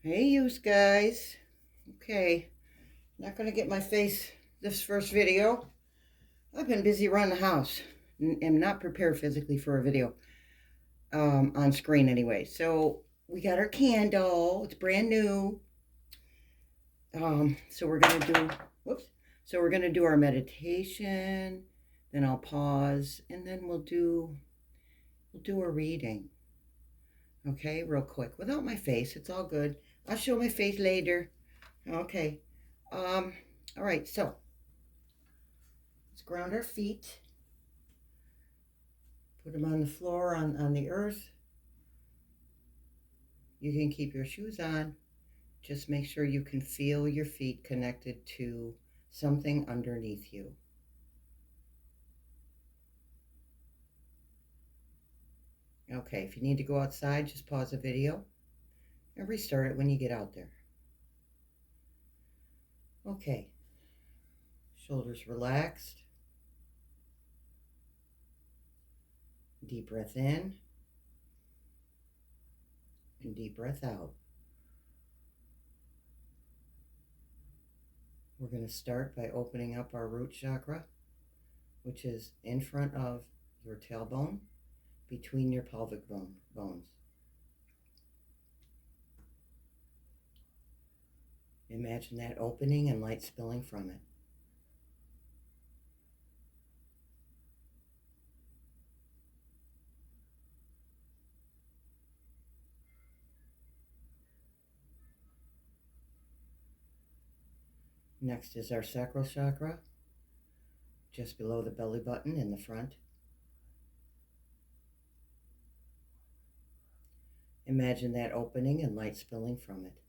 Hey, you guys. Okay, not gonna get my face this first video. I've been busy around the house and am not prepared physically for a video on screen anyway. So we got our candle. It's brand new. So we're gonna do. Whoops. So we're gonna do our meditation. Then I'll pause, and then we'll do a reading. Okay, real quick, without my face. It's all good. I'll show my face later. Okay. Um, all right, so let's ground our feet. Put them on the floor, on the earth. You can keep your shoes on. Just make sure you can feel your feet connected to something underneath you. Okay, if you need to go outside, just pause the video and restart it when you get out there. Okay, shoulders relaxed. Deep breath in and deep breath out. We're going to start by opening up our root chakra, which is in front of your tailbone, between your pelvic bones. Imagine that opening and light spilling from it. Next is our sacral chakra, just below the belly button in the front. Imagine that opening and light spilling from it.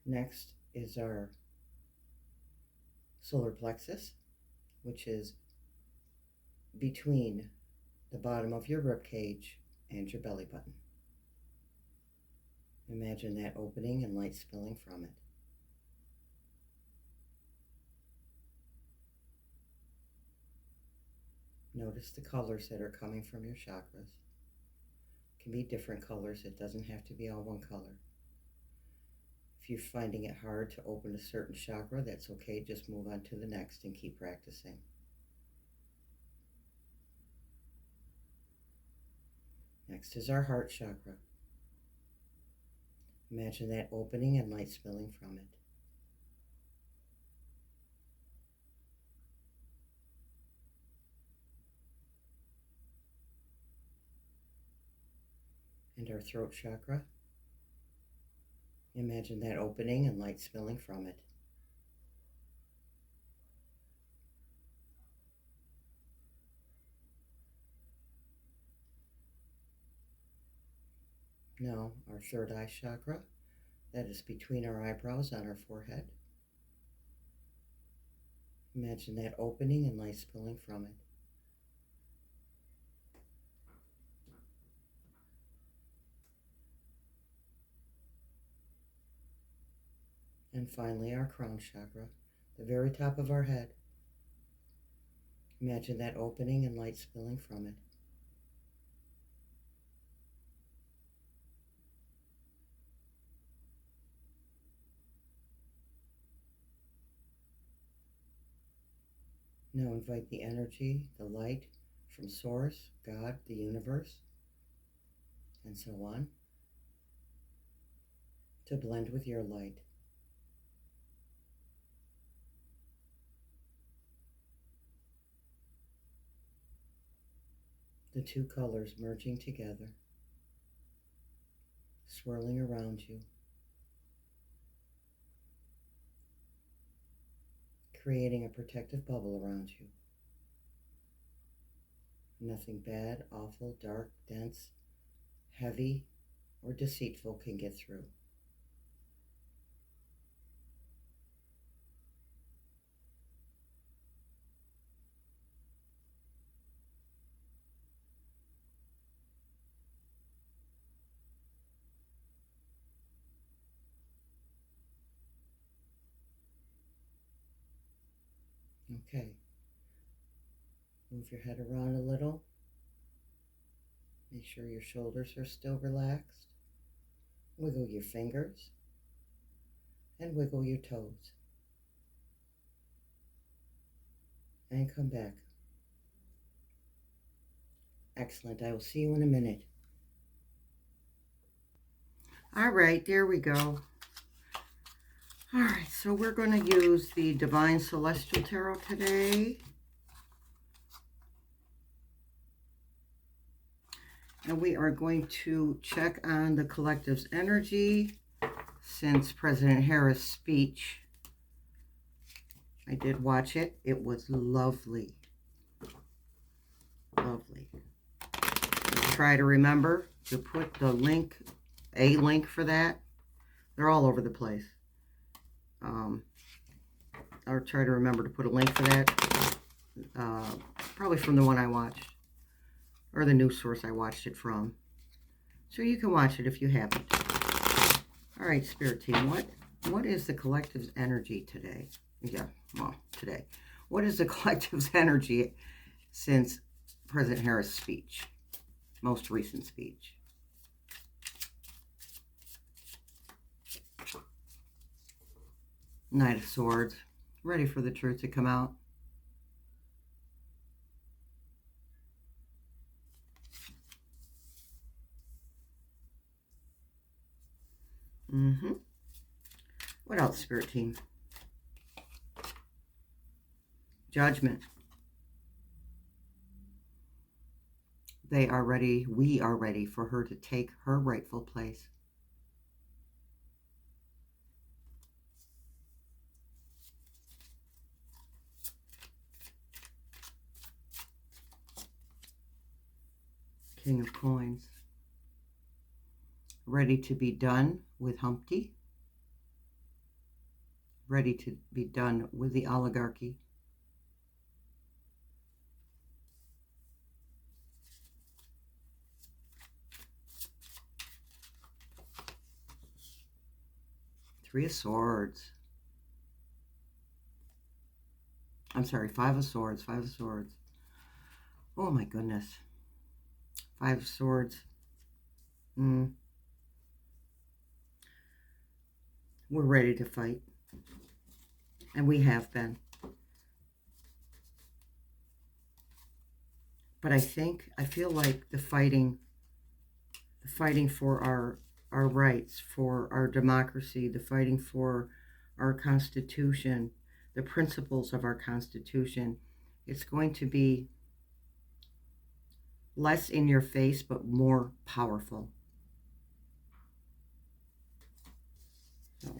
Next is our solar plexus, which is between the bottom of your rib cage and your belly button. Imagine that opening and light spilling from it. Notice the colors that are coming from your chakras. It can be different colors. It doesn't have to be all one color. If you're finding it hard to open a certain chakra, that's okay. Just move on to the next and keep practicing. Next is our heart chakra. Imagine that opening and light spilling from it. And our throat chakra. Imagine that opening and light spilling from it. Now, our third eye chakra, that is between our eyebrows on our forehead. Imagine that opening and light spilling from it. And finally, our crown chakra, the very top of our head. Imagine that opening and light spilling from it. Now invite the energy, the light from Source, God, the universe, and so on, to blend with your light. The two colors merging together, swirling around you, creating a protective bubble around you. Nothing bad, awful, dark, dense, heavy, or deceitful can get through. Okay. Move your head around a little. Make sure your shoulders are still relaxed. Wiggle your fingers and wiggle your toes. And come back. Excellent. I will see you in a minute. All right, there we go. All right, so we're going to use the Divine Celestial Tarot today. And we are going to check on the collective's energy since President Harris' speech. I did watch it. It was lovely. Lovely. Try to remember to put the link, a link for that. They're all over the place. I'll try to remember to put a link for that. Probably from the one I watched. Or the news source I watched it from. So you can watch it if you haven't. All right, Spirit Team, what is the collective's energy today? Yeah, well, today. What is the collective's energy since President Harris' speech? Most recent speech. Knight of Swords. Ready for the truth to come out. What else, Spirit Team? Judgment. They are ready. We are ready for her to take her rightful place. King of Coins. Ready to be done with Humpty. Ready to be done with the oligarchy. Three of Swords. I'm sorry, Five of Swords. Five of Swords. Oh my goodness. Five of Swords. We're ready to fight. And we have been. But I feel like the fighting for our rights, for our democracy, the fighting for our Constitution, the principles of our Constitution, it's going to be less in your face, but more powerful. So,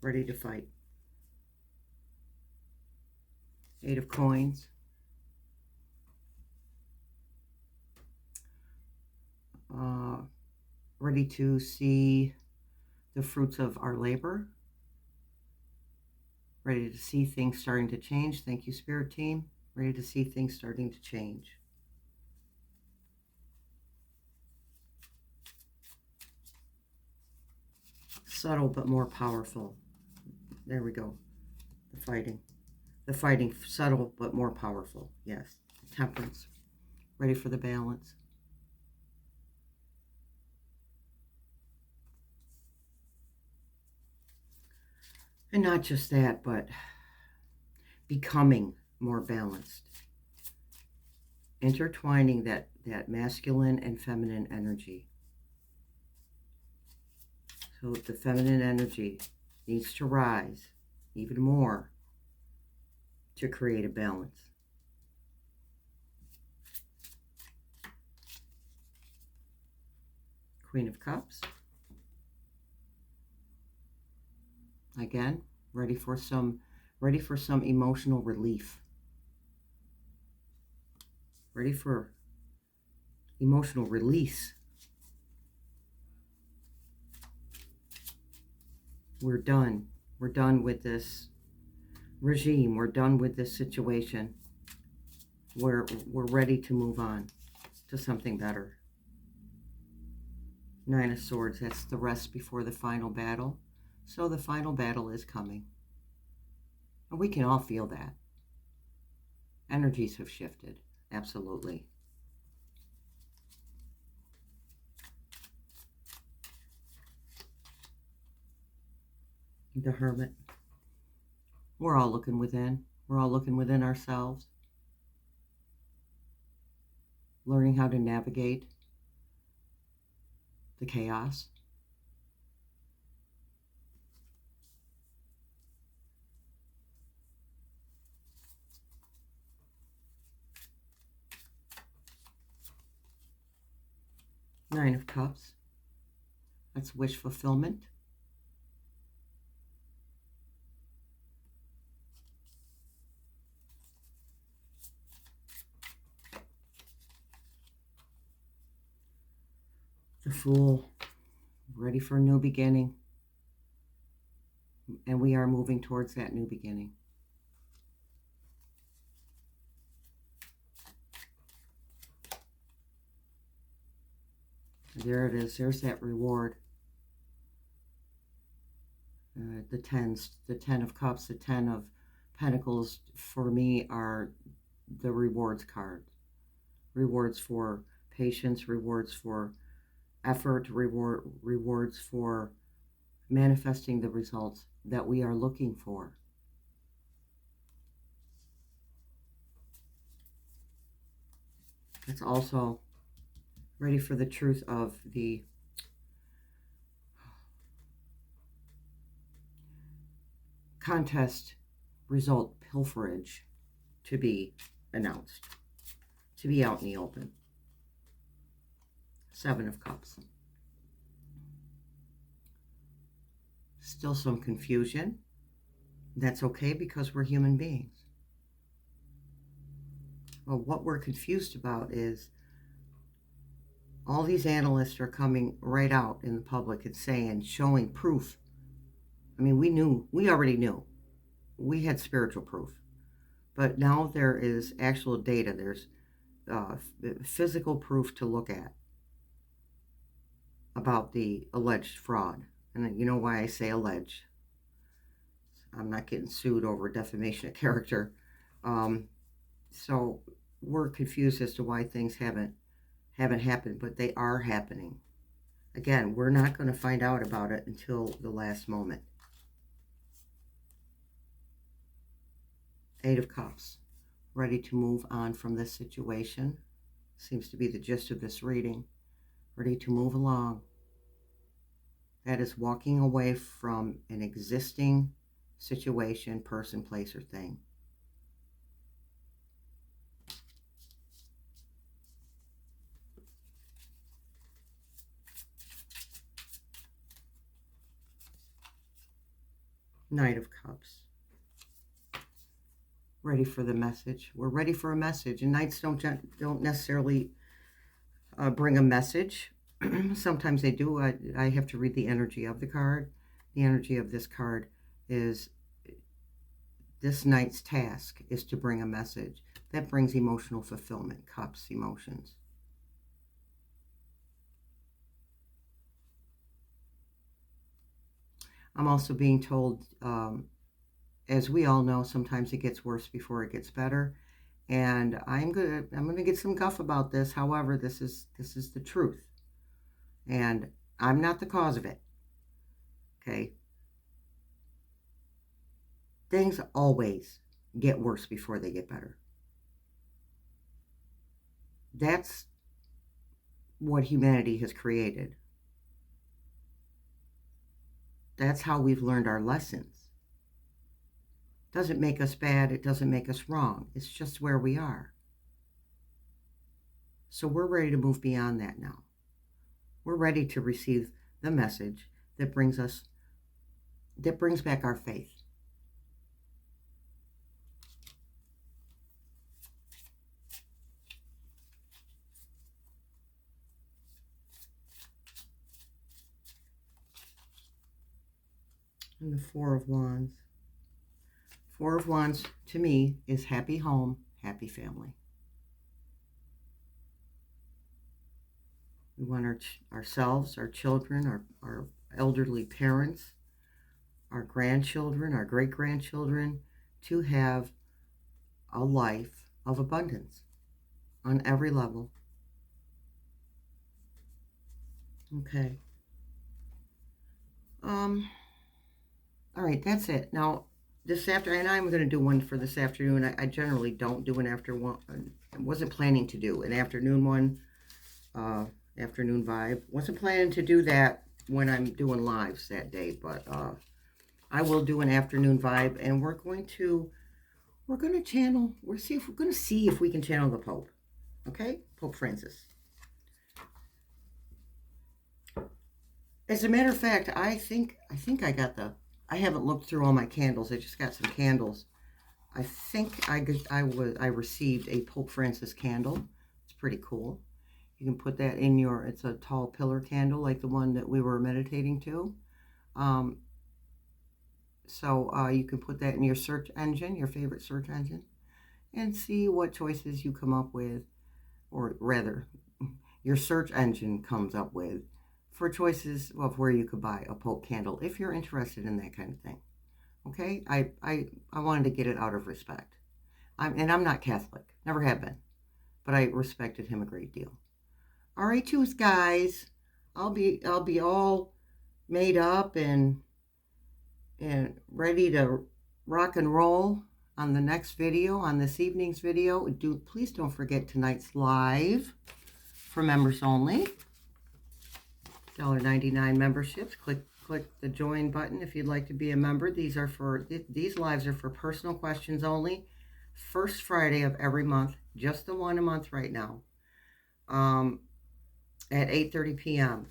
ready to fight. Eight of Coins. Ready to see the fruits of our labor. Ready to see things starting to change. Thank you, Spirit Team. Ready to see things starting to change. Subtle but more powerful. There we go. The fighting. The fighting, subtle but more powerful. Yes. Temperance. Ready for the balance. And not just that, but becoming more balanced. Intertwining that masculine and feminine energy. So the feminine energy needs to rise even more to create a balance. Queen of Cups. Again, ready for some emotional relief. Ready for emotional release. We're done. We're done with this regime. We're done with this situation. We're ready to move on to something better. Nine of Swords, that's the rest before the final battle. So the final battle is coming. And we can all feel that. Energies have shifted. Absolutely. The Hermit. We're all looking within. We're all looking within ourselves. Learning how to navigate the chaos. Nine of Cups. That's wish fulfillment. The Fool. Ready for a new beginning. And we are moving towards that new beginning. There it is. There's that reward. The tens, the 10 of Cups, the 10 of Pentacles for me are the rewards card. Rewards for patience, rewards for effort, rewards for manifesting the results that we are looking for. It's also ready for the truth of the contest result pilferage to be announced, to be out in the open. Seven of Cups. Still some confusion. That's okay because we're human beings. Well, what we're confused about is all these analysts are coming right out in the public and saying, showing proof. I mean, we already knew. We had spiritual proof. But now there is actual data. There's physical proof to look at about the alleged fraud. And you know why I say alleged. I'm not getting sued over defamation of character. So we're confused as to why things haven't happened, but they are happening. Again, we're not going to find out about it until the last moment. Eight of Cups. Ready to move on from this situation. Seems to be the gist of this reading. Ready to move along. That is walking away from an existing situation, person, place, or thing. Knight of Cups. Ready for the message. We're ready for a message. And knights don't necessarily bring a message. Sometimes they do. I have to read the energy of the card. The energy of this card is this knight's task is to bring a message. That brings emotional fulfillment. Cups, emotions. I'm also being told, as we all know, sometimes it gets worse before it gets better. And I'm gonna get some guff about this. However, this is the truth. And I'm not the cause of it. Okay? Things always get worse before they get better. That's what humanity has created. That's how we've learned our lessons. Doesn't make us bad. It doesn't make us wrong. It's just where we are. So we're ready to move beyond that now. We're ready to receive the message that brings back our faith. And the Four of Wands. Four of Wands, to me, is happy home, happy family. We want ourselves, our children, our elderly parents, our grandchildren, our great-grandchildren to have a life of abundance on every level. Okay. All right, that's it. Now, this afternoon, I'm going to do one for this afternoon. I generally don't do an after one. I wasn't planning to do an afternoon one, afternoon vibe. Wasn't planning to do that when I'm doing lives that day, but I will do an afternoon vibe, and we're going to channel. We're going to see if we can channel the Pope. Okay, Pope Francis. As a matter of fact, I think I got I haven't looked through all my candles. I just got some candles. I think I received a Pope Francis candle. It's pretty cool. You can put that in it's a tall pillar candle like the one that we were meditating to. So you can put that in your search engine, your favorite search engine, and see what choices you come up with, or rather, your search engine comes up with, for choices of where you could buy a Pope candle if you're interested in that kind of thing. Okay, I wanted to get it out of respect. I'm not Catholic, never have been, but I respected him a great deal. All right, you guys, I'll be all made up and ready to rock and roll on the next video, on this evening's video. Please don't forget tonight's live for members only. $1.99 memberships. Click the join button if you'd like to be a member. These lives are for personal questions only. First Friday of every month, just the one a month right now, at 8:30 p.m.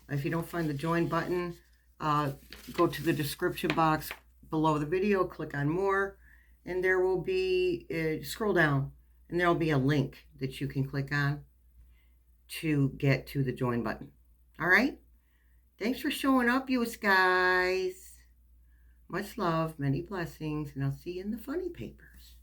If you don't find the join button, go to the description box below the video, click on more, and there will be, scroll down, and there will be a link that you can click on to get to the join button. All right? Thanks for showing up, you guys. Much love, many blessings, and I'll see you in the funny papers.